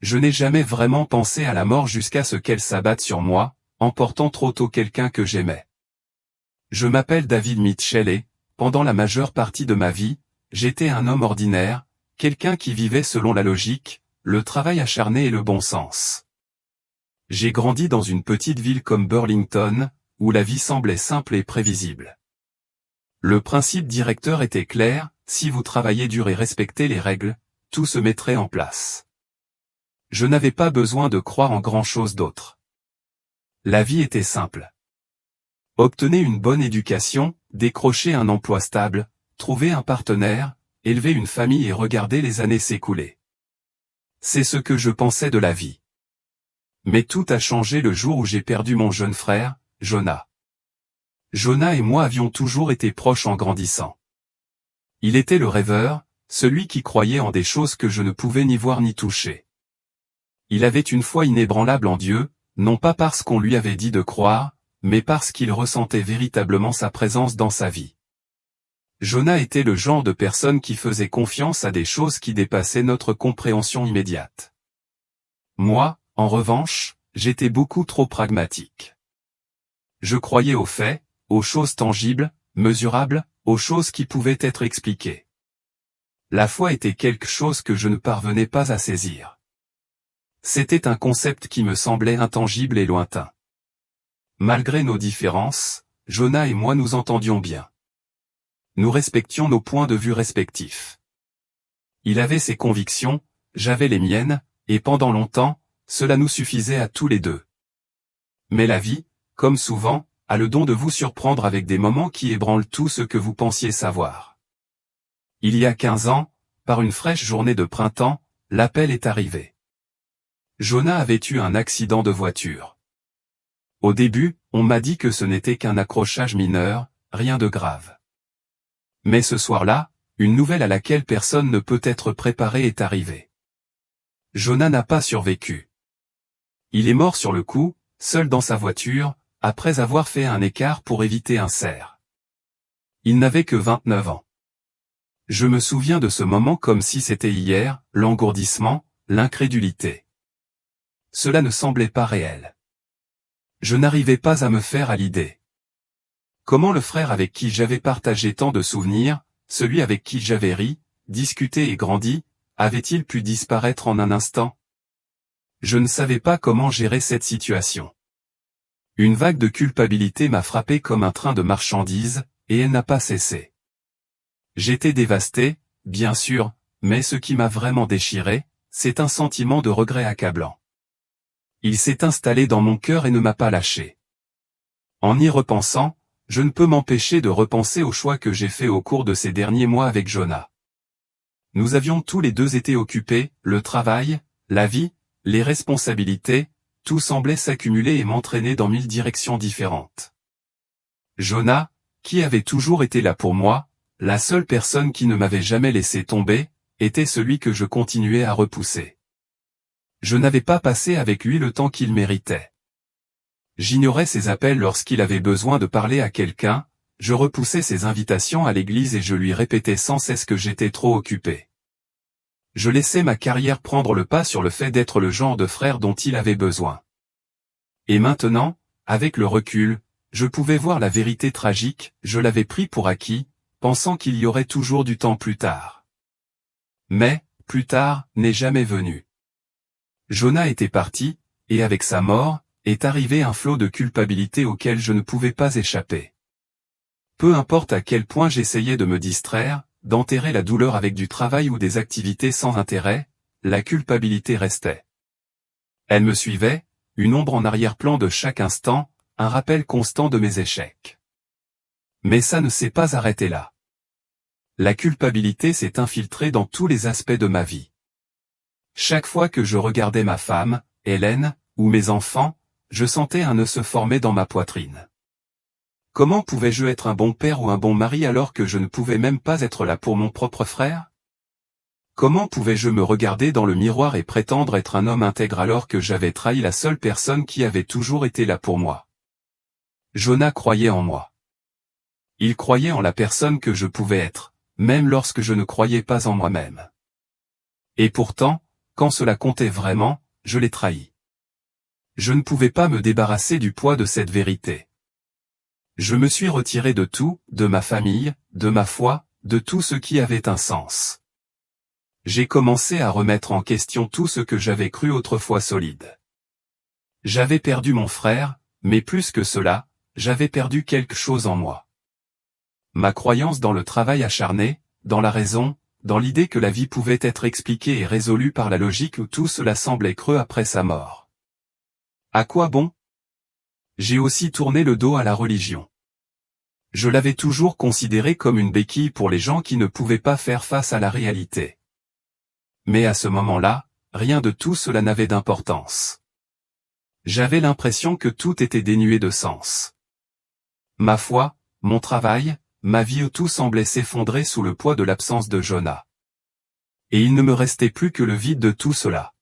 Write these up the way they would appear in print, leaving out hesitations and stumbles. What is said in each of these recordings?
Je n'ai jamais vraiment pensé à la mort jusqu'à ce qu'elle s'abatte sur moi, emportant trop tôt quelqu'un que j'aimais. Je m'appelle David Mitchell et, pendant la majeure partie de ma vie, j'étais un homme ordinaire, quelqu'un qui vivait selon la logique, le travail acharné et le bon sens. J'ai grandi dans une petite ville comme Burlington, où la vie semblait simple et prévisible. Le principe directeur était clair, si vous travaillez dur et respectez les règles, tout se mettrait en place. Je n'avais pas besoin de croire en grand-chose d'autre. La vie était simple. Obtenez une bonne éducation, décrochez un emploi stable, trouvez un partenaire, élevez une famille et regardez les années s'écouler. C'est ce que je pensais de la vie. Mais tout a changé le jour où j'ai perdu mon jeune frère, Jonah. Jonah et moi avions toujours été proches en grandissant. Il était le rêveur, celui qui croyait en des choses que je ne pouvais ni voir ni toucher. Il avait une foi inébranlable en Dieu, non pas parce qu'on lui avait dit de croire, mais parce qu'il ressentait véritablement sa présence dans sa vie. Jonah était le genre de personne qui faisait confiance à des choses qui dépassaient notre compréhension immédiate. Moi, en revanche, j'étais beaucoup trop pragmatique. Je croyais aux faits, aux choses tangibles, mesurables, aux choses qui pouvaient être expliquées. La foi était quelque chose que je ne parvenais pas à saisir. C'était un concept qui me semblait intangible et lointain. Malgré nos différences, Jonah et moi nous entendions bien. Nous respections nos points de vue respectifs. Il avait ses convictions, j'avais les miennes, et pendant longtemps, cela nous suffisait à tous les deux. Mais la vie, comme souvent, a le don de vous surprendre avec des moments qui ébranlent tout ce que vous pensiez savoir. Il y a 15 ans, par une fraîche journée de printemps, l'appel est arrivé. Jonah avait eu un accident de voiture. Au début, on m'a dit que ce n'était qu'un accrochage mineur, rien de grave. Mais ce soir-là, une nouvelle à laquelle personne ne peut être préparé est arrivée. Jonah n'a pas survécu. Il est mort sur le coup, seul dans sa voiture, après avoir fait un écart pour éviter un cerf. Il n'avait que 29 ans. Je me souviens de ce moment comme si c'était hier, l'engourdissement, l'incrédulité. Cela ne semblait pas réel. Je n'arrivais pas à me faire à l'idée. Comment le frère avec qui j'avais partagé tant de souvenirs, celui avec qui j'avais ri, discuté et grandi, avait-il pu disparaître en un instant? Je ne savais pas comment gérer cette situation. Une vague de culpabilité m'a frappé comme un train de marchandises, et elle n'a pas cessé. J'étais dévasté, bien sûr, mais ce qui m'a vraiment déchiré, c'est un sentiment de regret accablant. Il s'est installé dans mon cœur et ne m'a pas lâché. En y repensant, je ne peux m'empêcher de repenser aux choix que j'ai faits au cours de ces derniers mois avec Jonah. Nous avions tous les deux été occupés, le travail, la vie, les responsabilités, tout semblait s'accumuler et m'entraîner dans 1000 directions différentes. Jonah, qui avait toujours été là pour moi, la seule personne qui ne m'avait jamais laissé tomber, était celui que je continuais à repousser. Je n'avais pas passé avec lui le temps qu'il méritait. J'ignorais ses appels lorsqu'il avait besoin de parler à quelqu'un, je repoussais ses invitations à l'église et je lui répétais sans cesse que j'étais trop occupé. Je laissais ma carrière prendre le pas sur le fait d'être le genre de frère dont il avait besoin. Et maintenant, avec le recul, je pouvais voir la vérité tragique, je l'avais pris pour acquis, pensant qu'il y aurait toujours du temps plus tard. Mais, plus tard, n'est jamais venu. Jonah était parti, et avec sa mort, est arrivé un flot de culpabilité auquel je ne pouvais pas échapper. Peu importe à quel point j'essayais de me distraire, d'enterrer la douleur avec du travail ou des activités sans intérêt, la culpabilité restait. Elle me suivait, une ombre en arrière-plan de chaque instant, un rappel constant de mes échecs. Mais ça ne s'est pas arrêté là. La culpabilité s'est infiltrée dans tous les aspects de ma vie. Chaque fois que je regardais ma femme, Hélène, ou mes enfants, je sentais un nœud se former dans ma poitrine. Comment pouvais-je être un bon père ou un bon mari alors que je ne pouvais même pas être là pour mon propre frère? Comment pouvais-je me regarder dans le miroir et prétendre être un homme intègre alors que j'avais trahi la seule personne qui avait toujours été là pour moi? Jonah croyait en moi. Il croyait en la personne que je pouvais être, même lorsque je ne croyais pas en moi-même. Et pourtant, quand cela comptait vraiment, je l'ai trahi. Je ne pouvais pas me débarrasser du poids de cette vérité. Je me suis retiré de tout, de ma famille, de ma foi, de tout ce qui avait un sens. J'ai commencé à remettre en question tout ce que j'avais cru autrefois solide. J'avais perdu mon frère, mais plus que cela, j'avais perdu quelque chose en moi. Ma croyance dans le travail acharné, dans la raison, dans l'idée que la vie pouvait être expliquée et résolue par la logique où tout cela semblait creux après sa mort. À quoi bon? J'ai aussi tourné le dos à la religion. Je l'avais toujours considérée comme une béquille pour les gens qui ne pouvaient pas faire face à la réalité. Mais à ce moment-là, rien de tout cela n'avait d'importance. J'avais l'impression que tout était dénué de sens. Ma foi, mon travail, ma vie, tout semblait s'effondrer sous le poids de l'absence de Jonah. Et il ne me restait plus que le vide de tout cela.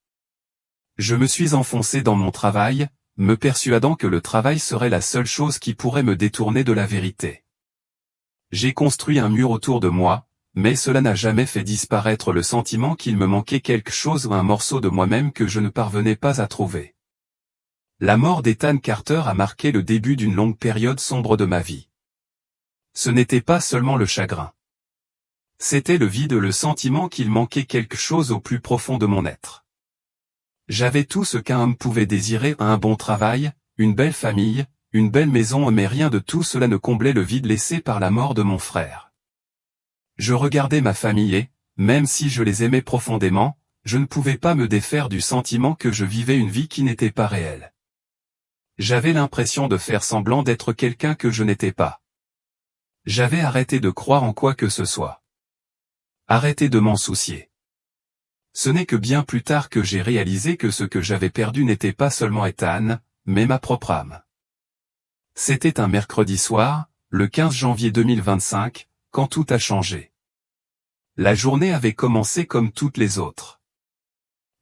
Je me suis enfoncé dans mon travail, me persuadant que le travail serait la seule chose qui pourrait me détourner de la vérité. J'ai construit un mur autour de moi, mais cela n'a jamais fait disparaître le sentiment qu'il me manquait quelque chose ou un morceau de moi-même que je ne parvenais pas à trouver. La mort d'Ethan Carter a marqué le début d'une longue période sombre de ma vie. Ce n'était pas seulement le chagrin. C'était le vide, le sentiment qu'il manquait quelque chose au plus profond de mon être. J'avais tout ce qu'un homme pouvait désirer, un bon travail, une belle famille, une belle maison, mais rien de tout cela ne comblait le vide laissé par la mort de mon frère. Je regardais ma famille et, même si je les aimais profondément, je ne pouvais pas me défaire du sentiment que je vivais une vie qui n'était pas réelle. J'avais l'impression de faire semblant d'être quelqu'un que je n'étais pas. J'avais arrêté de croire en quoi que ce soit. Arrêté de m'en soucier. Ce n'est que bien plus tard que j'ai réalisé que ce que j'avais perdu n'était pas seulement Ethan, mais ma propre âme. C'était un mercredi soir, le 15 janvier 2025, quand tout a changé. La journée avait commencé comme toutes les autres.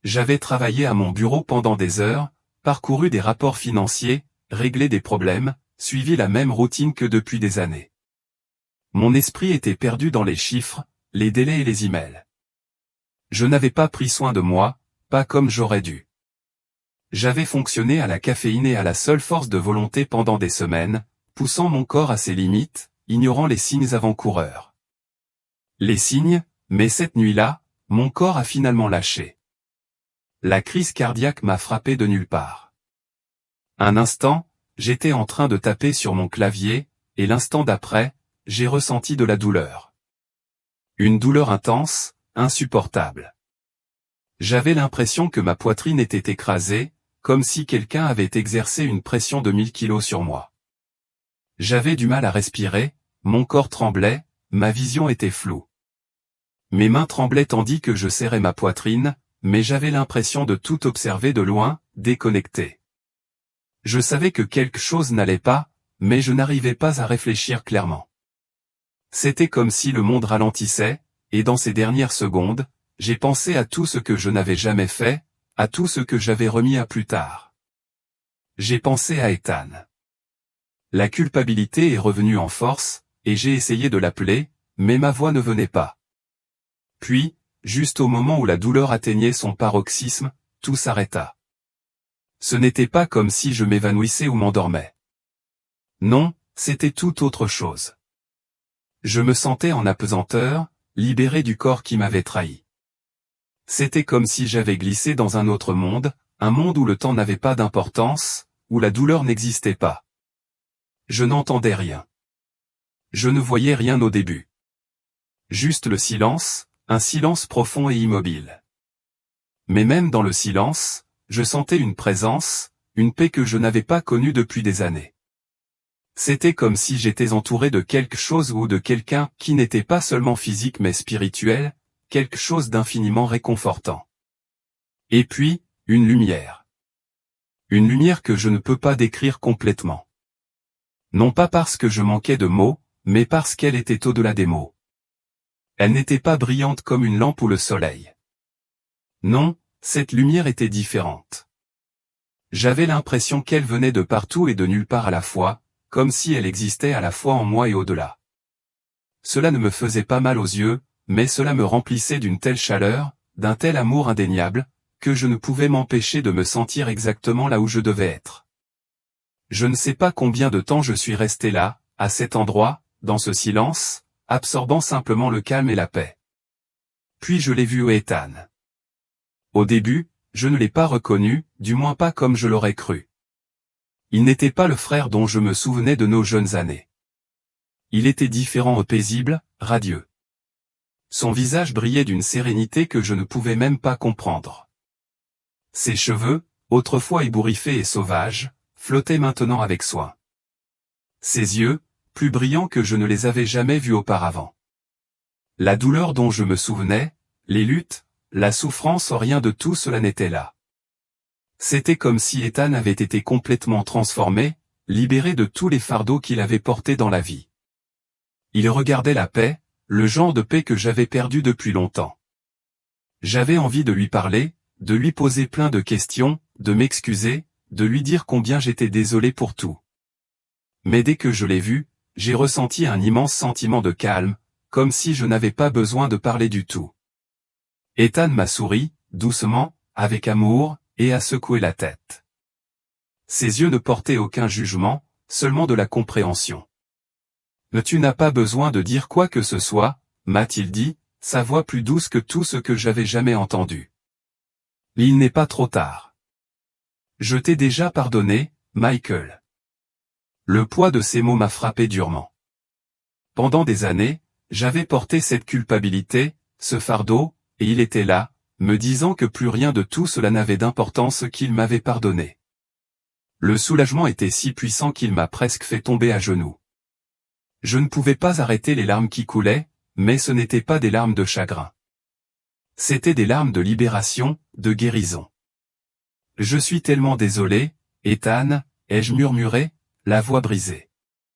J'avais travaillé à mon bureau pendant des heures, parcouru des rapports financiers, réglé des problèmes, suivi la même routine que depuis des années. Mon esprit était perdu dans les chiffres, les délais et les emails. Je n'avais pas pris soin de moi, pas comme j'aurais dû. J'avais fonctionné à la caféine et à la seule force de volonté pendant des semaines, poussant mon corps à ses limites, ignorant les signes avant-coureurs. Les signes, mais cette nuit-là, mon corps a finalement lâché. La crise cardiaque m'a frappé de nulle part. Un instant, j'étais en train de taper sur mon clavier, et l'instant d'après, j'ai ressenti de la douleur. Une douleur intense, insupportable. J'avais l'impression que ma poitrine était écrasée, comme si quelqu'un avait exercé une pression de 1000 kilos sur moi. J'avais du mal à respirer, mon corps tremblait, ma vision était floue. Mes mains tremblaient tandis que je serrais ma poitrine, mais j'avais l'impression de tout observer de loin, déconnecté. Je savais que quelque chose n'allait pas, mais je n'arrivais pas à réfléchir clairement. C'était comme si le monde ralentissait, et dans ces dernières secondes, j'ai pensé à tout ce que je n'avais jamais fait, à tout ce que j'avais remis à plus tard. J'ai pensé à Ethan. La culpabilité est revenue en force, et j'ai essayé de l'appeler, mais ma voix ne venait pas. Puis, juste au moment où la douleur atteignait son paroxysme, tout s'arrêta. Ce n'était pas comme si je m'évanouissais ou m'endormais. Non, c'était tout autre chose. Je me sentais en apesanteur, libéré du corps qui m'avait trahi. C'était comme si j'avais glissé dans un autre monde, un monde où le temps n'avait pas d'importance, où la douleur n'existait pas. Je n'entendais rien. Je ne voyais rien au début. Juste le silence, un silence profond et immobile. Mais même dans le silence, je sentais une présence, une paix que je n'avais pas connue depuis des années. C'était comme si j'étais entouré de quelque chose ou de quelqu'un qui n'était pas seulement physique mais spirituel, quelque chose d'infiniment réconfortant. Et puis, une lumière. Une lumière que je ne peux pas décrire complètement. Non pas parce que je manquais de mots, mais parce qu'elle était au-delà des mots. Elle n'était pas brillante comme une lampe ou le soleil. Non, cette lumière était différente. J'avais l'impression qu'elle venait de partout et de nulle part à la fois, comme si elle existait à la fois en moi et au-delà. Cela ne me faisait pas mal aux yeux, mais cela me remplissait d'une telle chaleur, d'un tel amour indéniable, que je ne pouvais m'empêcher de me sentir exactement là où je devais être. Je ne sais pas combien de temps je suis resté là, à cet endroit, dans ce silence, absorbant simplement le calme et la paix. Puis je l'ai vu Ethan. Au début, je ne l'ai pas reconnu, du moins pas comme je l'aurais cru. Il n'était pas le frère dont je me souvenais de nos jeunes années. Il était différent, paisible, radieux. Son visage brillait d'une sérénité que je ne pouvais même pas comprendre. Ses cheveux, autrefois ébouriffés et sauvages, flottaient maintenant avec soin. Ses yeux, plus brillants que je ne les avais jamais vus auparavant. La douleur dont je me souvenais, les luttes, la souffrance, rien de tout cela n'était là. C'était comme si Ethan avait été complètement transformé, libéré de tous les fardeaux qu'il avait portés dans la vie. Il regardait la paix, le genre de paix que j'avais perdu depuis longtemps. J'avais envie de lui parler, de lui poser plein de questions, de m'excuser, de lui dire combien j'étais désolé pour tout. Mais dès que je l'ai vu, j'ai ressenti un immense sentiment de calme, comme si je n'avais pas besoin de parler du tout. Ethan m'a souri, doucement, avec amour, et a secoué la tête. Ses yeux ne portaient aucun jugement, seulement de la compréhension. « Mais tu n'as pas besoin de dire quoi que ce soit, » m'a-t-il dit, sa voix plus douce que tout ce que j'avais jamais entendu. « Il n'est pas trop tard. Je t'ai déjà pardonné, Michael. » Le poids de ces mots m'a frappé durement. Pendant des années, j'avais porté cette culpabilité, ce fardeau, et il était là, me disant que plus rien de tout cela n'avait d'importance, qu'il m'avait pardonné. Le soulagement était si puissant qu'il m'a presque fait tomber à genoux. Je ne pouvais pas arrêter les larmes qui coulaient, mais ce n'étaient pas des larmes de chagrin. C'étaient des larmes de libération, de guérison. « Je suis tellement désolé, Ethan, » ai-je murmuré, la voix brisée.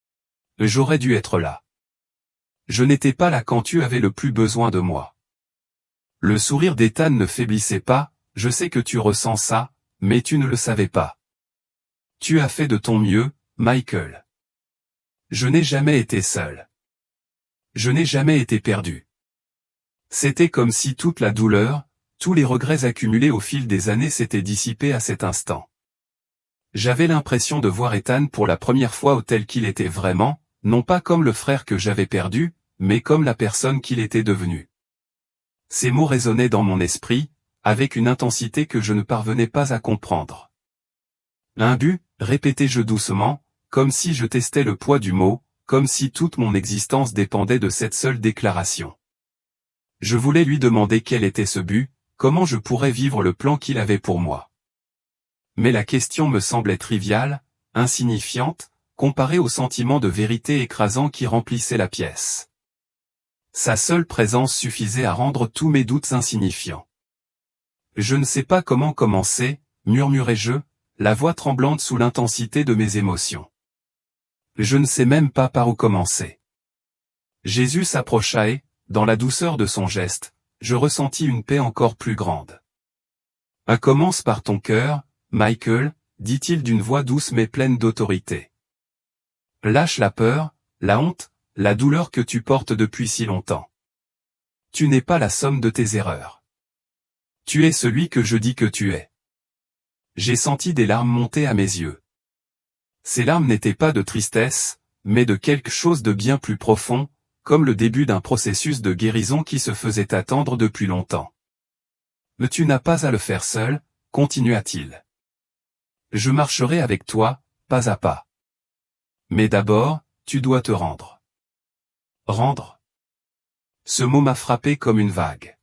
« J'aurais dû être là. Je n'étais pas là quand tu avais le plus besoin de moi. » Le sourire d'Ethan ne faiblissait pas, « Je sais que tu ressens ça, mais tu ne le savais pas. Tu as fait de ton mieux, Michael. Je n'ai jamais été seul. Je n'ai jamais été perdu. » C'était comme si toute la douleur, tous les regrets accumulés au fil des années s'étaient dissipés à cet instant. J'avais l'impression de voir Ethan pour la première fois tel qu'il était vraiment, non pas comme le frère que j'avais perdu, mais comme la personne qu'il était devenu. Ces mots résonnaient dans mon esprit, avec une intensité que je ne parvenais pas à comprendre. « Un but » répétai-je doucement, comme si je testais le poids du mot, comme si toute mon existence dépendait de cette seule déclaration. Je voulais lui demander quel était ce but, comment je pourrais vivre le plan qu'il avait pour moi. Mais la question me semblait triviale, insignifiante, comparée au sentiment de vérité écrasant qui remplissait la pièce. Sa seule présence suffisait à rendre tous mes doutes insignifiants. « Je ne sais pas comment commencer, » murmurai-je, la voix tremblante sous l'intensité de mes émotions. Je ne sais même pas par où commencer. Jésus s'approcha et, dans la douceur de son geste, je ressentis une paix encore plus grande. « Commence par ton cœur, Michael, » dit-il d'une voix douce mais pleine d'autorité. « Lâche la peur, la honte, la douleur que tu portes depuis si longtemps. Tu n'es pas la somme de tes erreurs. Tu es celui que je dis que tu es. » J'ai senti des larmes monter à mes yeux. Ces larmes n'étaient pas de tristesse, mais de quelque chose de bien plus profond, comme le début d'un processus de guérison qui se faisait attendre depuis longtemps. « Mais tu n'as pas à le faire seul, » continua-t-il. « Je marcherai avec toi, pas à pas. Mais d'abord, tu dois te rendre. » Rendre. Ce mot m'a frappé comme une vague.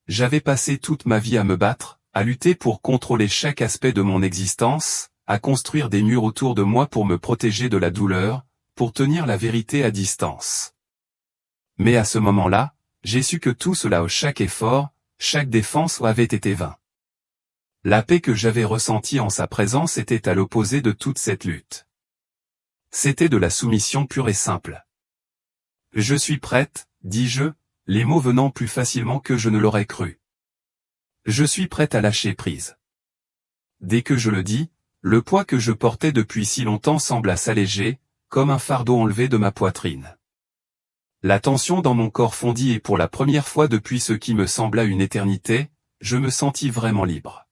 J'avais passé toute ma vie à me battre, à lutter pour contrôler chaque aspect de mon existence, à construire des murs autour de moi pour me protéger de la douleur, pour tenir la vérité à distance. Mais à ce moment-là, j'ai su que tout cela, chaque effort, chaque défense avait été vain. La paix que j'avais ressentie en sa présence était à l'opposé de toute cette lutte. C'était de la soumission pure et simple. « Je suis prête, » dis-je, les mots venant plus facilement que je ne l'aurais cru. « Je suis prête à lâcher prise. » Dès que je le dis, le poids que je portais depuis si longtemps sembla s'alléger, comme un fardeau enlevé de ma poitrine. La tension dans mon corps fondit et pour la première fois depuis ce qui me sembla une éternité, je me sentis vraiment libre.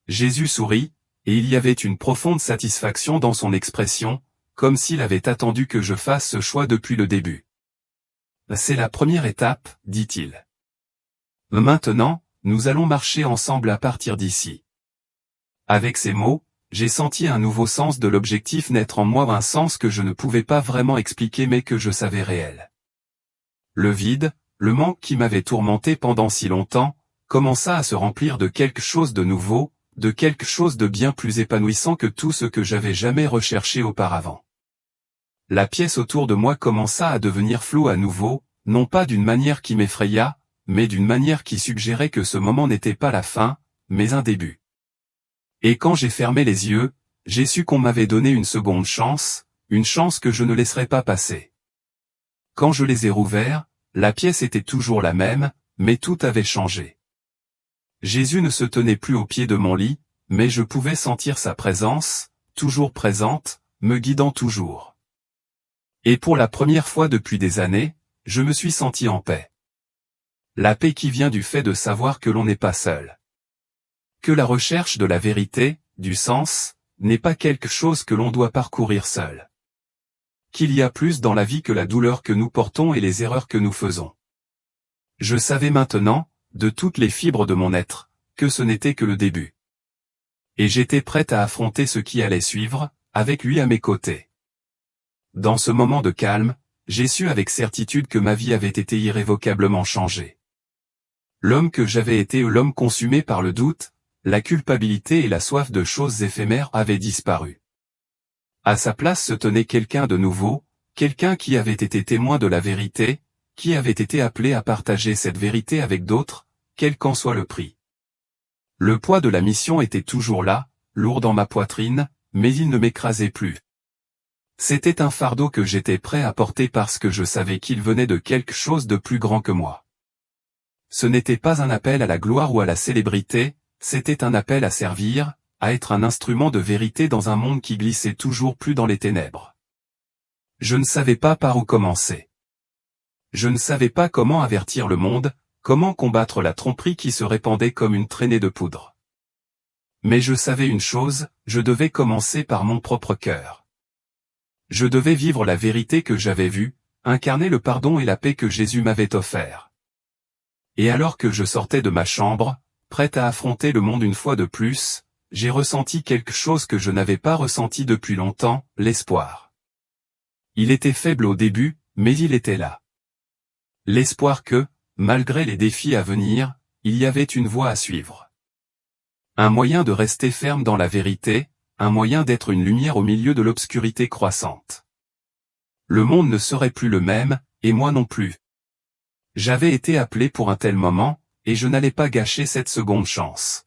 Jésus sourit, et il y avait une profonde satisfaction dans son expression, comme s'il avait attendu que je fasse ce choix depuis le début. C'est la première étape, dit-il. Maintenant, nous allons marcher ensemble à partir d'ici. Avec ces mots, j'ai senti un nouveau sens de l'objectif naître en moi, un sens que je ne pouvais pas vraiment expliquer mais que je savais réel. Le vide, le manque qui m'avait tourmenté pendant si longtemps, commença à se remplir de quelque chose de nouveau, de quelque chose de bien plus épanouissant que tout ce que j'avais jamais recherché auparavant. La pièce autour de moi commença à devenir floue à nouveau, non pas d'une manière qui m'effraya, mais d'une manière qui suggérait que ce moment n'était pas la fin, mais un début. Et quand j'ai fermé les yeux, j'ai su qu'on m'avait donné une seconde chance, une chance que je ne laisserai pas passer. Quand je les ai rouverts, la pièce était toujours la même, mais tout avait changé. Jésus ne se tenait plus au pied de mon lit, mais je pouvais sentir sa présence, toujours présente, me guidant toujours. Et pour la première fois depuis des années, je me suis senti en paix. La paix qui vient du fait de savoir que l'on n'est pas seul. Que la recherche de la vérité, du sens, n'est pas quelque chose que l'on doit parcourir seul. Qu'il y a plus dans la vie que la douleur que nous portons et les erreurs que nous faisons. Je savais maintenant, de toutes les fibres de mon être, que ce n'était que le début. Et j'étais prête à affronter ce qui allait suivre, avec lui à mes côtés. Dans ce moment de calme, j'ai su avec certitude que ma vie avait été irrévocablement changée. L'homme que j'avais été, l'homme consumé par le doute, la culpabilité et la soif de choses éphémères avaient disparu. À sa place se tenait quelqu'un de nouveau, quelqu'un qui avait été témoin de la vérité, qui avait été appelé à partager cette vérité avec d'autres, quel qu'en soit le prix. Le poids de la mission était toujours là, lourd dans ma poitrine, mais il ne m'écrasait plus. C'était un fardeau que j'étais prêt à porter parce que je savais qu'il venait de quelque chose de plus grand que moi. Ce n'était pas un appel à la gloire ou à la célébrité, c'était un appel à servir, à être un instrument de vérité dans un monde qui glissait toujours plus dans les ténèbres. Je ne savais pas par où commencer. Je ne savais pas comment avertir le monde, comment combattre la tromperie qui se répandait comme une traînée de poudre. Mais je savais une chose, je devais commencer par mon propre cœur. Je devais vivre la vérité que j'avais vue, incarner le pardon et la paix que Jésus m'avait offert. Et alors que je sortais de ma chambre, prête à affronter le monde une fois de plus, j'ai ressenti quelque chose que je n'avais pas ressenti depuis longtemps, l'espoir. Il était faible au début, mais il était là. L'espoir que, malgré les défis à venir, il y avait une voie à suivre. Un moyen de rester ferme dans la vérité, un moyen d'être une lumière au milieu de l'obscurité croissante. Le monde ne serait plus le même, et moi non plus. J'avais été appelé pour un tel moment, et je n'allais pas gâcher cette seconde chance.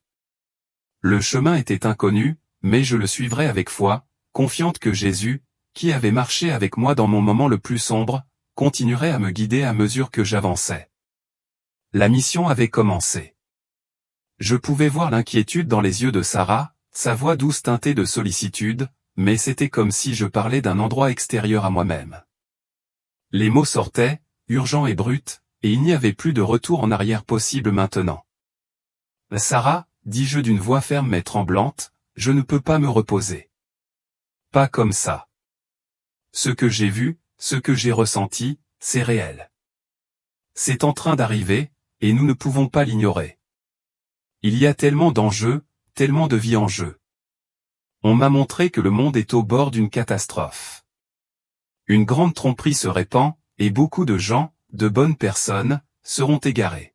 Le chemin était inconnu, mais je le suivrais avec foi, confiante que Jésus, qui avait marché avec moi dans mon moment le plus sombre, continuerait à me guider à mesure que j'avançais. La mission avait commencé. Je pouvais voir l'inquiétude dans les yeux de Sarah, sa voix douce teintée de sollicitude, mais c'était comme si je parlais d'un endroit extérieur à moi-même. Les mots sortaient, urgents et bruts, et il n'y avait plus de retour en arrière possible maintenant. Sarah, dis-je d'une voix ferme mais tremblante, je ne peux pas me reposer. Pas comme ça. Ce que j'ai vu, ce que j'ai ressenti, c'est réel. C'est en train d'arriver, et nous ne pouvons pas l'ignorer. Il y a tellement d'enjeux, tellement de vie en jeu. On m'a montré que le monde est au bord d'une catastrophe. Une grande tromperie se répand, et beaucoup de gens, de bonnes personnes, seront égarés.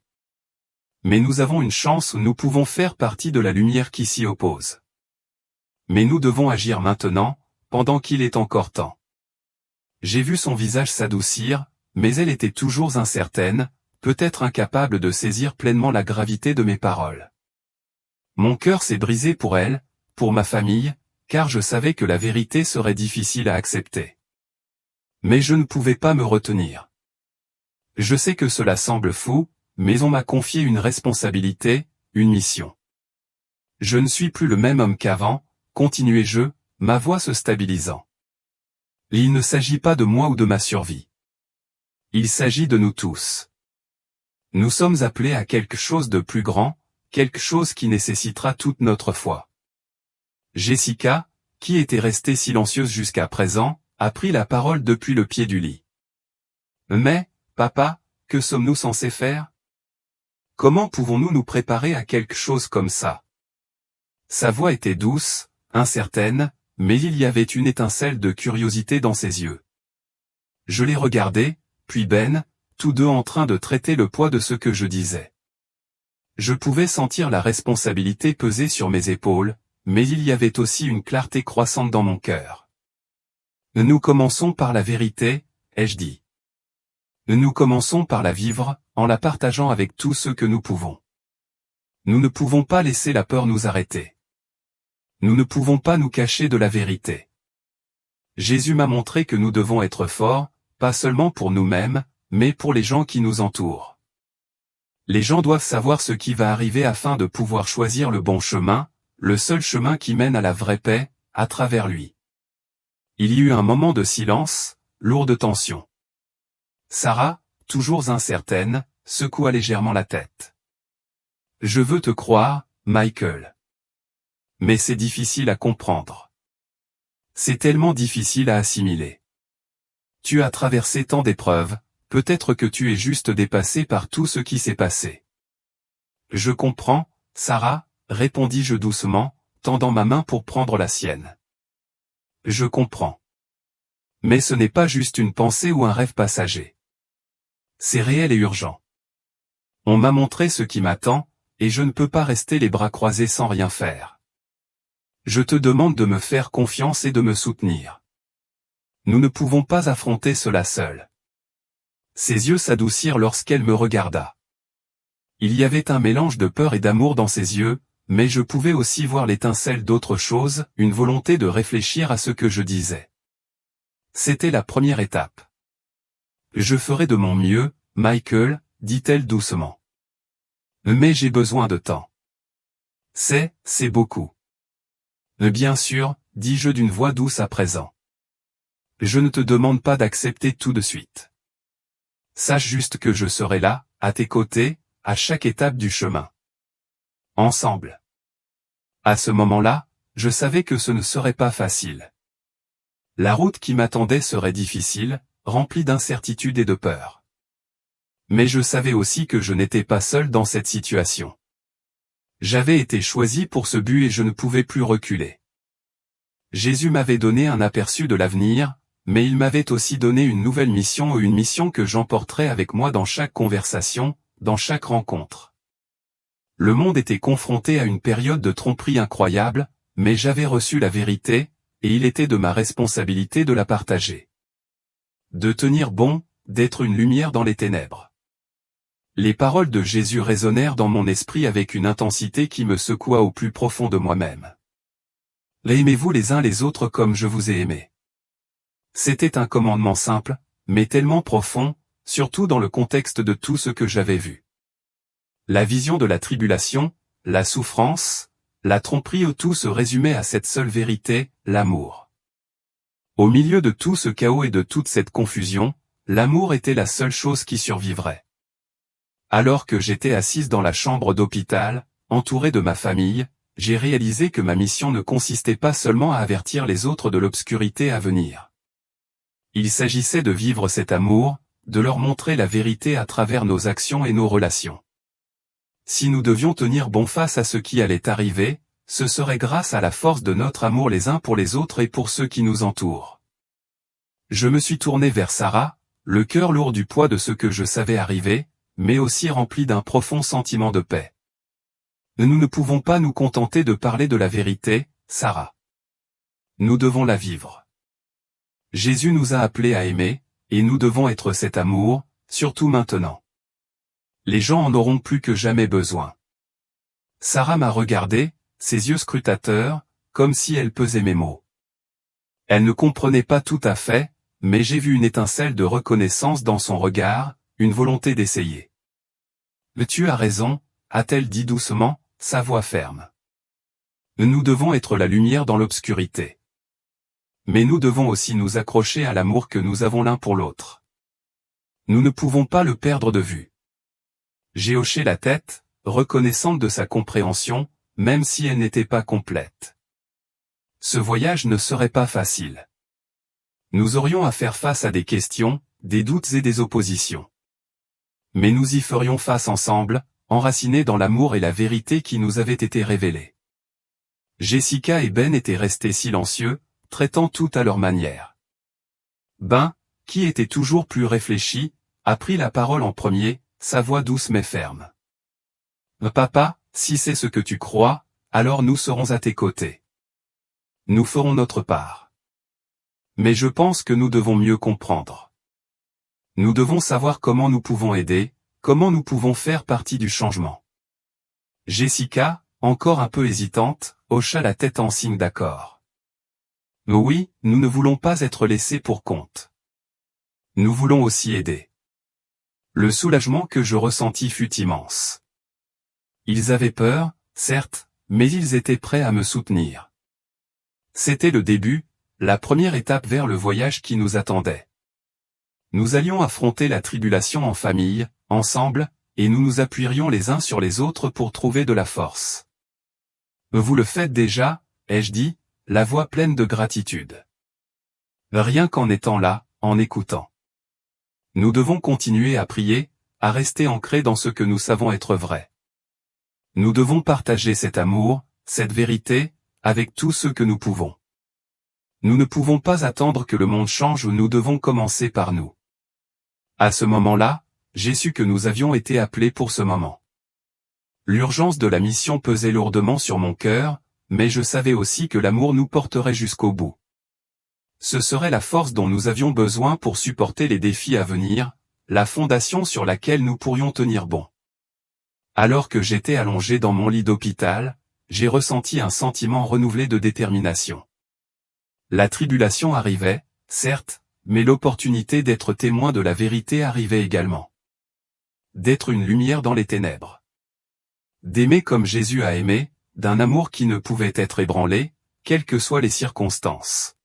Mais nous avons une chance où nous pouvons faire partie de la lumière qui s'y oppose. Mais nous devons agir maintenant, pendant qu'il est encore temps. J'ai vu son visage s'adoucir, mais elle était toujours incertaine, peut-être incapable de saisir pleinement la gravité de mes paroles. Mon cœur s'est brisé pour elle, pour ma famille, car je savais que la vérité serait difficile à accepter. Mais je ne pouvais pas me retenir. Je sais que cela semble fou, mais on m'a confié une responsabilité, une mission. Je ne suis plus le même homme qu'avant, continuai-je, ma voix se stabilisant. Il ne s'agit pas de moi ou de ma survie. Il s'agit de nous tous. Nous sommes appelés à quelque chose de plus grand, quelque chose qui nécessitera toute notre foi. Jessica, qui était restée silencieuse jusqu'à présent, a pris la parole depuis le pied du lit. Mais, papa, que sommes-nous censés faire? Comment pouvons-nous nous préparer à quelque chose comme ça? Sa voix était douce, incertaine, mais il y avait une étincelle de curiosité dans ses yeux. Je les regardais, puis Ben, tous deux en train de traiter le poids de ce que je disais. Je pouvais sentir la responsabilité peser sur mes épaules, mais il y avait aussi une clarté croissante dans mon cœur. Nous commençons par la vérité, ai-je dit. Nous commençons par la vivre, en la partageant avec tous ceux que nous pouvons. Nous ne pouvons pas laisser la peur nous arrêter. Nous ne pouvons pas nous cacher de la vérité. Jésus m'a montré que nous devons être forts, pas seulement pour nous-mêmes, mais pour les gens qui nous entourent. Les gens doivent savoir ce qui va arriver afin de pouvoir choisir le bon chemin, le seul chemin qui mène à la vraie paix, à travers lui. Il y eut un moment de silence, lourd de tension. Sarah, toujours incertaine, secoua légèrement la tête. « Je veux te croire, Michael. Mais c'est difficile à comprendre. C'est tellement difficile à assimiler. Tu as traversé tant d'épreuves, peut-être que tu es juste dépassé par tout ce qui s'est passé. » « Je comprends, Sarah, » répondis-je doucement, tendant ma main pour prendre la sienne. « Je comprends. Mais ce n'est pas juste une pensée ou un rêve passager. C'est réel et urgent. On m'a montré ce qui m'attend, et je ne peux pas rester les bras croisés sans rien faire. Je te demande de me faire confiance et de me soutenir. Nous ne pouvons pas affronter cela seuls. » Ses yeux s'adoucirent lorsqu'elle me regarda. Il y avait un mélange de peur et d'amour dans ses yeux, mais je pouvais aussi voir l'étincelle d'autre chose, une volonté de réfléchir à ce que je disais. C'était la première étape. « Je ferai de mon mieux, Michael, » dit-elle doucement. « Mais j'ai besoin de temps. » C'est beaucoup. « Bien sûr, » dis-je d'une voix douce à présent. « Je ne te demande pas d'accepter tout de suite. Sache juste que je serai là, à tes côtés, à chaque étape du chemin. Ensemble. » À ce moment-là, je savais que ce ne serait pas facile. La route qui m'attendait serait difficile, remplie d'incertitudes et de peur. Mais je savais aussi que je n'étais pas seul dans cette situation. J'avais été choisi pour ce but et je ne pouvais plus reculer. Jésus m'avait donné un aperçu de l'avenir, mais il m'avait aussi donné une nouvelle mission ou une mission que j'emporterais avec moi dans chaque conversation, dans chaque rencontre. Le monde était confronté à une période de tromperie incroyable, mais j'avais reçu la vérité, et il était de ma responsabilité de la partager. De tenir bon, d'être une lumière dans les ténèbres. Les paroles de Jésus résonnèrent dans mon esprit avec une intensité qui me secoua au plus profond de moi-même. « Aimez-vous les uns les autres comme je vous ai aimé. » C'était un commandement simple, mais tellement profond, surtout dans le contexte de tout ce que j'avais vu. La vision de la tribulation, la souffrance, la tromperie, tout se résumait à cette seule vérité, l'amour. Au milieu de tout ce chaos et de toute cette confusion, l'amour était la seule chose qui survivrait. Alors que j'étais assise dans la chambre d'hôpital, entourée de ma famille, j'ai réalisé que ma mission ne consistait pas seulement à avertir les autres de l'obscurité à venir. Il s'agissait de vivre cet amour, de leur montrer la vérité à travers nos actions et nos relations. Si nous devions tenir bon face à ce qui allait arriver, ce serait grâce à la force de notre amour les uns pour les autres et pour ceux qui nous entourent. Je me suis tourné vers Sarah, le cœur lourd du poids de ce que je savais arriver, mais aussi rempli d'un profond sentiment de paix. Nous ne pouvons pas nous contenter de parler de la vérité, Sarah. Nous devons la vivre. Jésus nous a appelés à aimer, et nous devons être cet amour, surtout maintenant. Les gens en auront plus que jamais besoin. Sarah m'a regardé, ses yeux scrutateurs, comme si elle pesait mes mots. Elle ne comprenait pas tout à fait, mais j'ai vu une étincelle de reconnaissance dans son regard, une volonté d'essayer. « Tu as raison », a-t-elle dit doucement, sa voix ferme. « Nous devons être la lumière dans l'obscurité. Mais nous devons aussi nous accrocher à l'amour que nous avons l'un pour l'autre. Nous ne pouvons pas le perdre de vue. » J'ai hoché la tête, reconnaissante de sa compréhension, même si elle n'était pas complète. Ce voyage ne serait pas facile. Nous aurions à faire face à des questions, des doutes et des oppositions. Mais nous y ferions face ensemble, enracinés dans l'amour et la vérité qui nous avaient été révélés. Jessica et Ben étaient restés silencieux, traitant tout à leur manière. Ben, qui était toujours plus réfléchi, a pris la parole en premier, sa voix douce mais ferme. « Papa, si c'est ce que tu crois, alors nous serons à tes côtés. Nous ferons notre part. Mais je pense que nous devons mieux comprendre. Nous devons savoir comment nous pouvons aider, comment nous pouvons faire partie du changement. » Jessica, encore un peu hésitante, hocha la tête en signe d'accord. « Oui, nous ne voulons pas être laissés pour compte. Nous voulons aussi aider. » Le soulagement que je ressentis fut immense. Ils avaient peur, certes, mais ils étaient prêts à me soutenir. C'était le début, la première étape vers le voyage qui nous attendait. Nous allions affronter la tribulation en famille, ensemble, et nous nous appuierions les uns sur les autres pour trouver de la force. « Vous le faites déjà, » ai-je dit, la voix pleine de gratitude. Rien qu'en étant là, en écoutant. Nous devons continuer à prier, à rester ancrés dans ce que nous savons être vrai. Nous devons partager cet amour, cette vérité, avec tous ceux que nous pouvons. Nous ne pouvons pas attendre que le monde change ou nous devons commencer par nous. À ce moment-là, j'ai su que nous avions été appelés pour ce moment. L'urgence de la mission pesait lourdement sur mon cœur, mais je savais aussi que l'amour nous porterait jusqu'au bout. Ce serait la force dont nous avions besoin pour supporter les défis à venir, la fondation sur laquelle nous pourrions tenir bon. Alors que j'étais allongé dans mon lit d'hôpital, j'ai ressenti un sentiment renouvelé de détermination. La tribulation arrivait, certes, mais l'opportunité d'être témoin de la vérité arrivait également. D'être une lumière dans les ténèbres. D'aimer comme Jésus a aimé, d'un amour qui ne pouvait être ébranlé, quelles que soient les circonstances.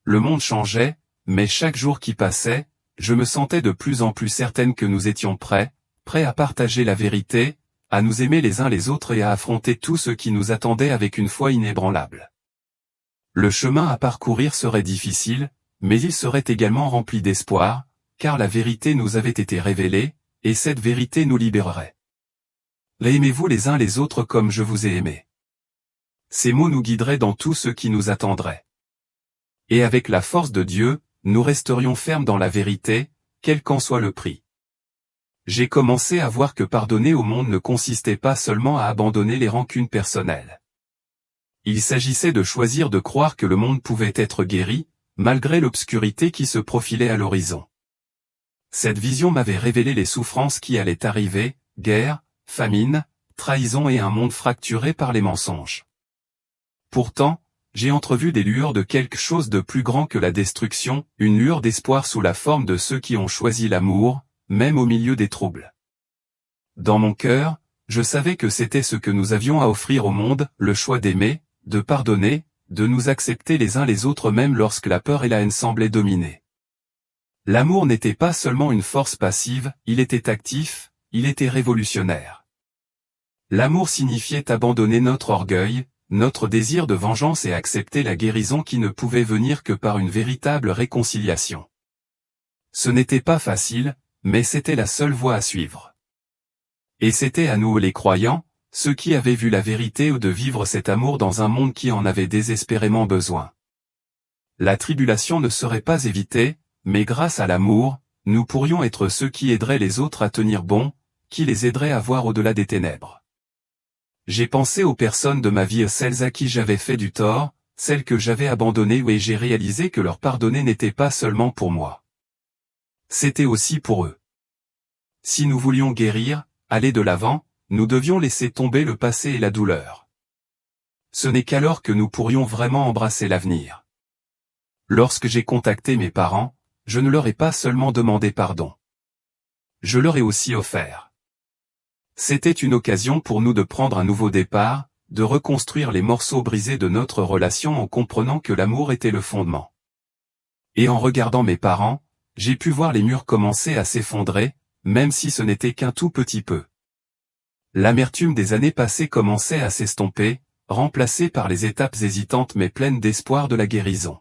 Le monde changeait, mais chaque jour qui passait, je me sentais de plus en plus certaine que nous étions prêts à partager la vérité, à nous aimer les uns les autres et à affronter tout ce qui nous attendait avec une foi inébranlable. Le chemin à parcourir serait difficile, mais il serait également rempli d'espoir, car la vérité nous avait été révélée, et cette vérité nous libérerait. Aimez-vous les uns les autres comme je vous ai aimé. Ces mots nous guideraient dans tout ce qui nous attendrait. Et avec la force de Dieu, nous resterions fermes dans la vérité, quel qu'en soit le prix. J'ai commencé à voir que pardonner au monde ne consistait pas seulement à abandonner les rancunes personnelles. Il s'agissait de choisir de croire que le monde pouvait être guéri, malgré l'obscurité qui se profilait à l'horizon. Cette vision m'avait révélé les souffrances qui allaient arriver, guerre, famine, trahison et un monde fracturé par les mensonges. Pourtant, j'ai entrevu des lueurs de quelque chose de plus grand que la destruction, une lueur d'espoir sous la forme de ceux qui ont choisi l'amour, même au milieu des troubles. Dans mon cœur, je savais que c'était ce que nous avions à offrir au monde, le choix d'aimer, de pardonner, de nous accepter les uns les autres même lorsque la peur et la haine semblaient dominer. L'amour n'était pas seulement une force passive, il était actif, il était révolutionnaire. L'amour signifiait abandonner notre orgueil, notre désir de vengeance et accepter la guérison qui ne pouvait venir que par une véritable réconciliation. Ce n'était pas facile, mais c'était la seule voie à suivre. Et c'était à nous les croyants, ceux qui avaient vu la vérité ou de vivre cet amour dans un monde qui en avait désespérément besoin. La tribulation ne serait pas évitée, mais grâce à l'amour, nous pourrions être ceux qui aideraient les autres à tenir bon, qui les aideraient à voir au-delà des ténèbres. J'ai pensé aux personnes de ma vie, celles à qui j'avais fait du tort, celles que j'avais abandonnées et j'ai réalisé que leur pardonner n'était pas seulement pour moi. C'était aussi pour eux. Si nous voulions guérir, aller de l'avant, nous devions laisser tomber le passé et la douleur. Ce n'est qu'alors que nous pourrions vraiment embrasser l'avenir. Lorsque j'ai contacté mes parents, je ne leur ai pas seulement demandé pardon. Je leur ai aussi offert. C'était une occasion pour nous de prendre un nouveau départ, de reconstruire les morceaux brisés de notre relation en comprenant que l'amour était le fondement. Et en regardant mes parents, j'ai pu voir les murs commencer à s'effondrer, même si ce n'était qu'un tout petit peu. L'amertume des années passées commençait à s'estomper, remplacée par les étapes hésitantes mais pleines d'espoir de la guérison.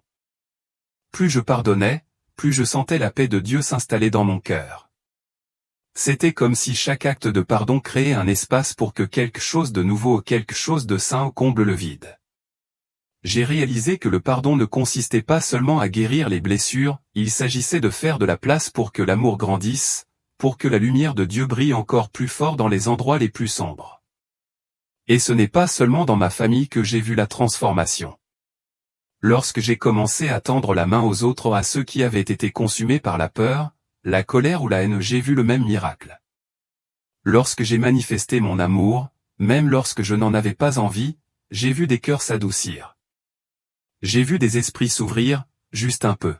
Plus je pardonnais, plus je sentais la paix de Dieu s'installer dans mon cœur. C'était comme si chaque acte de pardon créait un espace pour que quelque chose de nouveau, quelque chose de sain comble le vide. J'ai réalisé que le pardon ne consistait pas seulement à guérir les blessures, il s'agissait de faire de la place pour que l'amour grandisse, pour que la lumière de Dieu brille encore plus fort dans les endroits les plus sombres. Et ce n'est pas seulement dans ma famille que j'ai vu la transformation. Lorsque j'ai commencé à tendre la main aux autres, à ceux qui avaient été consumés par la peur, la colère ou la haine, j'ai vu le même miracle. Lorsque j'ai manifesté mon amour, même lorsque je n'en avais pas envie, j'ai vu des cœurs s'adoucir. J'ai vu des esprits s'ouvrir, juste un peu.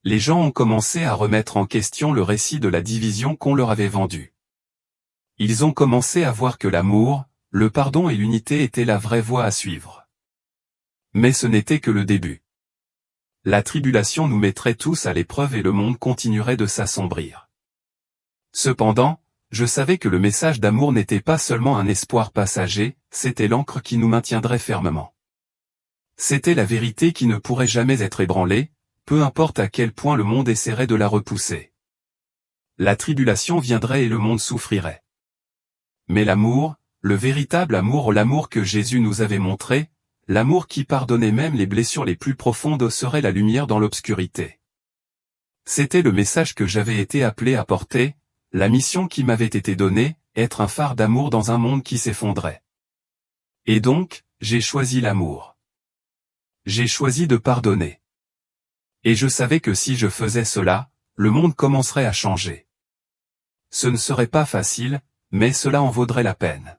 Les gens ont commencé à remettre en question le récit de la division qu'on leur avait vendu. Ils ont commencé à voir que l'amour, le pardon et l'unité étaient la vraie voie à suivre. Mais ce n'était que le début. La tribulation nous mettrait tous à l'épreuve et le monde continuerait de s'assombrir. Cependant, je savais que le message d'amour n'était pas seulement un espoir passager, c'était l'ancre qui nous maintiendrait fermement. C'était la vérité qui ne pourrait jamais être ébranlée, peu importe à quel point le monde essaierait de la repousser. La tribulation viendrait et le monde souffrirait. Mais l'amour, le véritable amour, l'amour que Jésus nous avait montré, l'amour qui pardonnait même les blessures les plus profondes, serait la lumière dans l'obscurité. C'était le message que j'avais été appelé à porter, la mission qui m'avait été donnée, être un phare d'amour dans un monde qui s'effondrait. Et donc, j'ai choisi l'amour. J'ai choisi de pardonner. Et je savais que si je faisais cela, le monde commencerait à changer. Ce ne serait pas facile, mais cela en vaudrait la peine.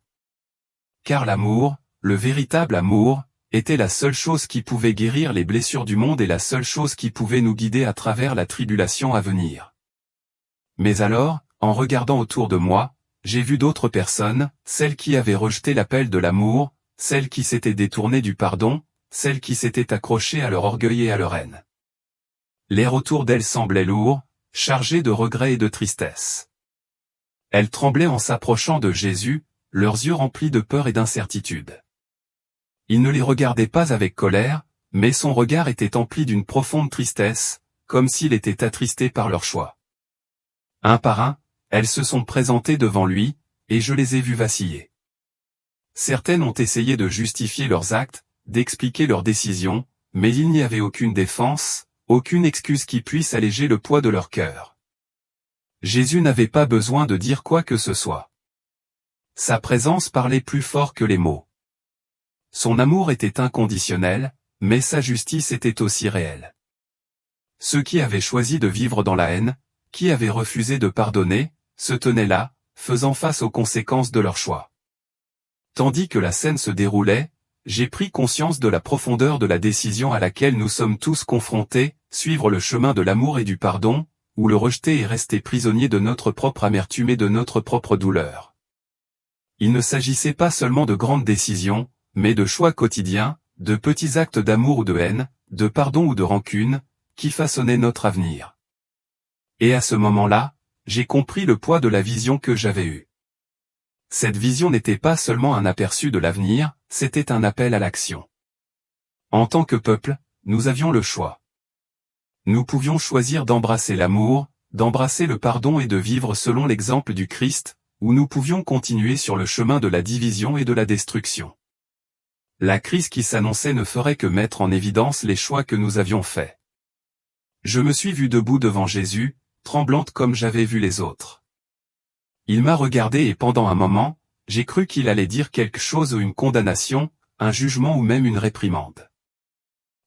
Car l'amour, le véritable amour, était la seule chose qui pouvait guérir les blessures du monde et la seule chose qui pouvait nous guider à travers la tribulation à venir. Mais alors, en regardant autour de moi, j'ai vu d'autres personnes, celles qui avaient rejeté l'appel de l'amour, celles qui s'étaient détournées du pardon, celles qui s'étaient accrochées à leur orgueil et à leur haine. L'air autour d'elles semblait lourd, chargé de regrets et de tristesse. Elles tremblaient en s'approchant de Jésus, leurs yeux remplis de peur et d'incertitude. Il ne les regardait pas avec colère, mais son regard était empli d'une profonde tristesse, comme s'il était attristé par leur choix. Un par un, elles se sont présentées devant lui, et je les ai vues vaciller. Certaines ont essayé de justifier leurs actes, d'expliquer leurs décisions, mais il n'y avait aucune défense, aucune excuse qui puisse alléger le poids de leur cœur. Jésus n'avait pas besoin de dire quoi que ce soit. Sa présence parlait plus fort que les mots. Son amour était inconditionnel, mais sa justice était aussi réelle. Ceux qui avaient choisi de vivre dans la haine, qui avaient refusé de pardonner, se tenaient là, faisant face aux conséquences de leur choix. Tandis que la scène se déroulait, j'ai pris conscience de la profondeur de la décision à laquelle nous sommes tous confrontés, suivre le chemin de l'amour et du pardon, ou le rejeter et rester prisonnier de notre propre amertume et de notre propre douleur. Il ne s'agissait pas seulement de grandes décisions, mais de choix quotidiens, de petits actes d'amour ou de haine, de pardon ou de rancune, qui façonnaient notre avenir. Et à ce moment-là, j'ai compris le poids de la vision que j'avais eue. Cette vision n'était pas seulement un aperçu de l'avenir, c'était un appel à l'action. En tant que peuple, nous avions le choix. Nous pouvions choisir d'embrasser l'amour, d'embrasser le pardon et de vivre selon l'exemple du Christ, ou nous pouvions continuer sur le chemin de la division et de la destruction. La crise qui s'annonçait ne ferait que mettre en évidence les choix que nous avions faits. Je me suis vue debout devant Jésus, tremblante comme j'avais vu les autres. Il m'a regardé et pendant un moment, j'ai cru qu'il allait dire quelque chose ou une condamnation, un jugement ou même une réprimande.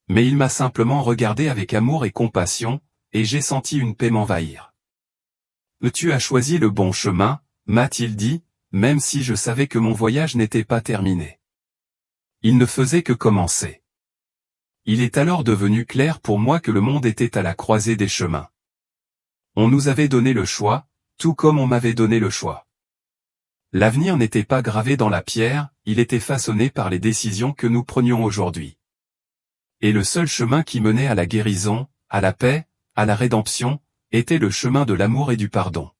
Mais il m'a simplement regardé avec amour et compassion, et j'ai senti une paix m'envahir. « Tu as choisi le bon chemin », m'a-t-il dit, même si je savais que mon voyage n'était pas terminé. Il ne faisait que commencer. Il est alors devenu clair pour moi que le monde était à la croisée des chemins. On nous avait donné le choix, tout comme on m'avait donné le choix. L'avenir n'était pas gravé dans la pierre, il était façonné par les décisions que nous prenions aujourd'hui. Et le seul chemin qui menait à la guérison, à la paix, à la rédemption, était le chemin de l'amour et du pardon.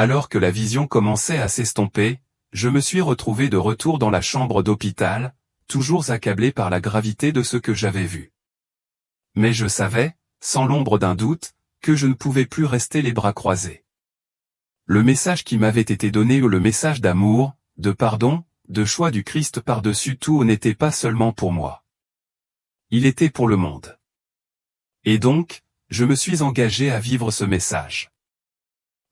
Alors que la vision commençait à s'estomper, je me suis retrouvé de retour dans la chambre d'hôpital, toujours accablé par la gravité de ce que j'avais vu. Mais je savais, sans l'ombre d'un doute, que je ne pouvais plus rester les bras croisés. Le message qui m'avait été donné, le message d'amour, de pardon, de choix du Christ par-dessus tout, n'était pas seulement pour moi. Il était pour le monde. Et donc, je me suis engagé à vivre ce message.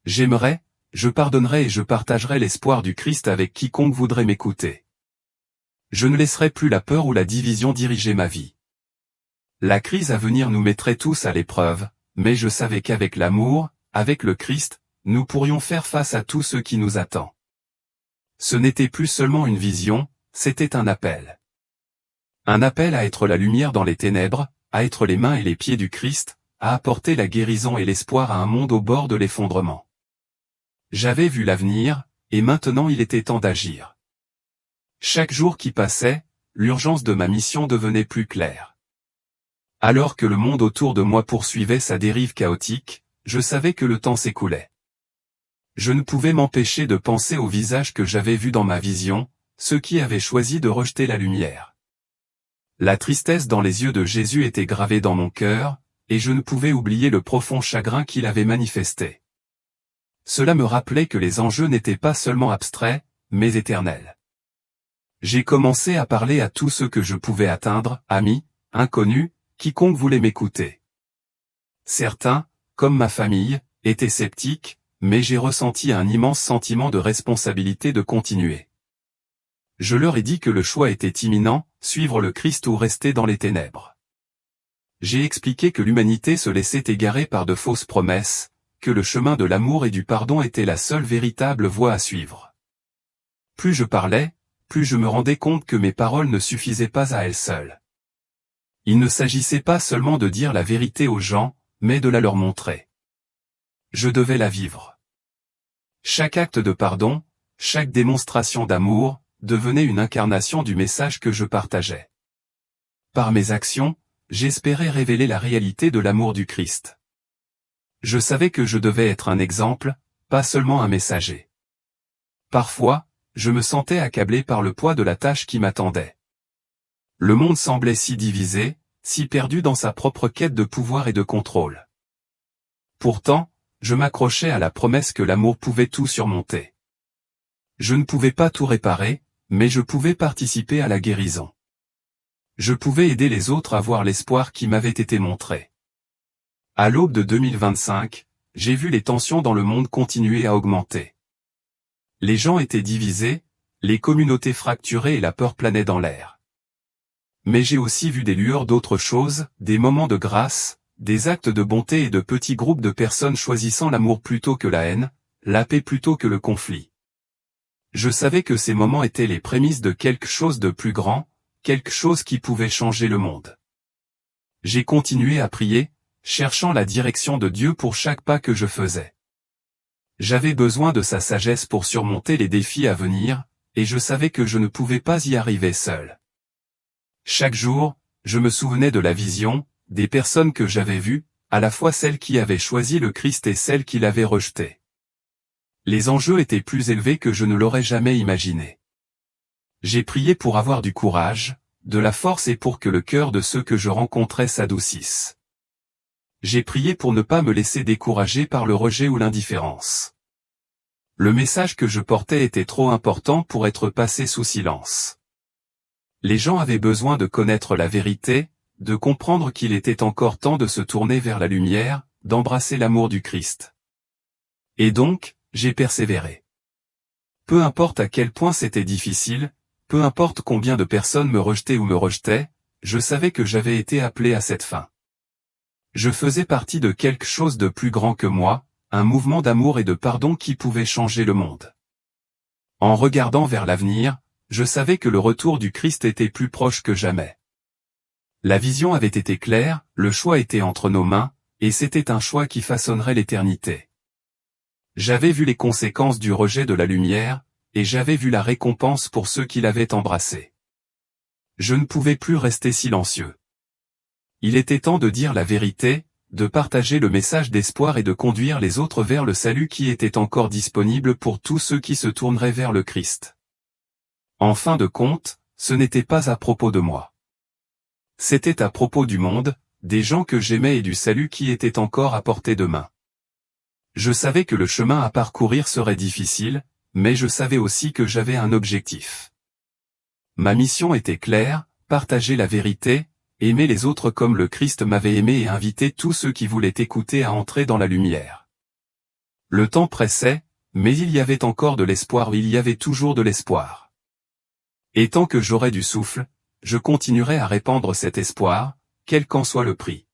J'aimerais, je pardonnerai et je partagerai l'espoir du Christ avec quiconque voudrait m'écouter. Je ne laisserai plus la peur ou la division diriger ma vie. La crise à venir nous mettrait tous à l'épreuve, mais je savais qu'avec l'amour, avec le Christ, nous pourrions faire face à tout ce qui nous attend. Ce n'était plus seulement une vision, c'était un appel. Un appel à être la lumière dans les ténèbres, à être les mains et les pieds du Christ, à apporter la guérison et l'espoir à un monde au bord de l'effondrement. J'avais vu l'avenir, et maintenant il était temps d'agir. Chaque jour qui passait, l'urgence de ma mission devenait plus claire. Alors que le monde autour de moi poursuivait sa dérive chaotique, je savais que le temps s'écoulait. Je ne pouvais m'empêcher de penser au visage que j'avais vu dans ma vision, ceux qui avaient choisi de rejeter la lumière. La tristesse dans les yeux de Jésus était gravée dans mon cœur, et je ne pouvais oublier le profond chagrin qu'il avait manifesté. Cela me rappelait que les enjeux n'étaient pas seulement abstraits, mais éternels. J'ai commencé à parler à tous ceux que je pouvais atteindre, amis, inconnus, quiconque voulait m'écouter. Certains, comme ma famille, étaient sceptiques, mais j'ai ressenti un immense sentiment de responsabilité de continuer. Je leur ai dit que le choix était imminent, suivre le Christ ou rester dans les ténèbres. J'ai expliqué que l'humanité se laissait égarer par de fausses promesses, que le chemin de l'amour et du pardon était la seule véritable voie à suivre. Plus je parlais, plus je me rendais compte que mes paroles ne suffisaient pas à elles seules. Il ne s'agissait pas seulement de dire la vérité aux gens, mais de la leur montrer. Je devais la vivre. Chaque acte de pardon, chaque démonstration d'amour, devenait une incarnation du message que je partageais. Par mes actions, j'espérais révéler la réalité de l'amour du Christ. Je savais que je devais être un exemple, pas seulement un messager. Parfois, je me sentais accablé par le poids de la tâche qui m'attendait. Le monde semblait si divisé, si perdu dans sa propre quête de pouvoir et de contrôle. Pourtant, je m'accrochais à la promesse que l'amour pouvait tout surmonter. Je ne pouvais pas tout réparer, mais je pouvais participer à la guérison. Je pouvais aider les autres à voir l'espoir qui m'avait été montré. À l'aube de 2025, j'ai vu les tensions dans le monde continuer à augmenter. Les gens étaient divisés, les communautés fracturées et la peur planait dans l'air. Mais j'ai aussi vu des lueurs d'autres choses, des moments de grâce, des actes de bonté et de petits groupes de personnes choisissant l'amour plutôt que la haine, la paix plutôt que le conflit. Je savais que ces moments étaient les prémices de quelque chose de plus grand, quelque chose qui pouvait changer le monde. J'ai continué à prier, cherchant la direction de Dieu pour chaque pas que je faisais. J'avais besoin de sa sagesse pour surmonter les défis à venir, et je savais que je ne pouvais pas y arriver seul. Chaque jour, je me souvenais de la vision, des personnes que j'avais vues, à la fois celles qui avaient choisi le Christ et celles qui l'avaient rejeté. Les enjeux étaient plus élevés que je ne l'aurais jamais imaginé. J'ai prié pour avoir du courage, de la force et pour que le cœur de ceux que je rencontrais s'adoucisse. J'ai prié pour ne pas me laisser décourager par le rejet ou l'indifférence. Le message que je portais était trop important pour être passé sous silence. Les gens avaient besoin de connaître la vérité, de comprendre qu'il était encore temps de se tourner vers la lumière, d'embrasser l'amour du Christ. Et donc, j'ai persévéré. Peu importe à quel point c'était difficile, peu importe combien de personnes me rejetaient ou me rejetaient, je savais que j'avais été appelé à cette fin. Je faisais partie de quelque chose de plus grand que moi, un mouvement d'amour et de pardon qui pouvait changer le monde. En regardant vers l'avenir, je savais que le retour du Christ était plus proche que jamais. La vision avait été claire, le choix était entre nos mains, et c'était un choix qui façonnerait l'éternité. J'avais vu les conséquences du rejet de la lumière, et j'avais vu la récompense pour ceux qui l'avaient embrassé. Je ne pouvais plus rester silencieux. Il était temps de dire la vérité, de partager le message d'espoir et de conduire les autres vers le salut qui était encore disponible pour tous ceux qui se tourneraient vers le Christ. En fin de compte, ce n'était pas à propos de moi. C'était à propos du monde, des gens que j'aimais et du salut qui était encore à portée de main. Je savais que le chemin à parcourir serait difficile, mais je savais aussi que j'avais un objectif. Ma mission était claire, partager la vérité, aimer les autres comme le Christ m'avait aimé et inviter tous ceux qui voulaient écouter à entrer dans la lumière. Le temps pressait, mais il y avait encore de l'espoir, il y avait toujours de l'espoir. Et tant que j'aurai du souffle, je continuerai à répandre cet espoir, quel qu'en soit le prix.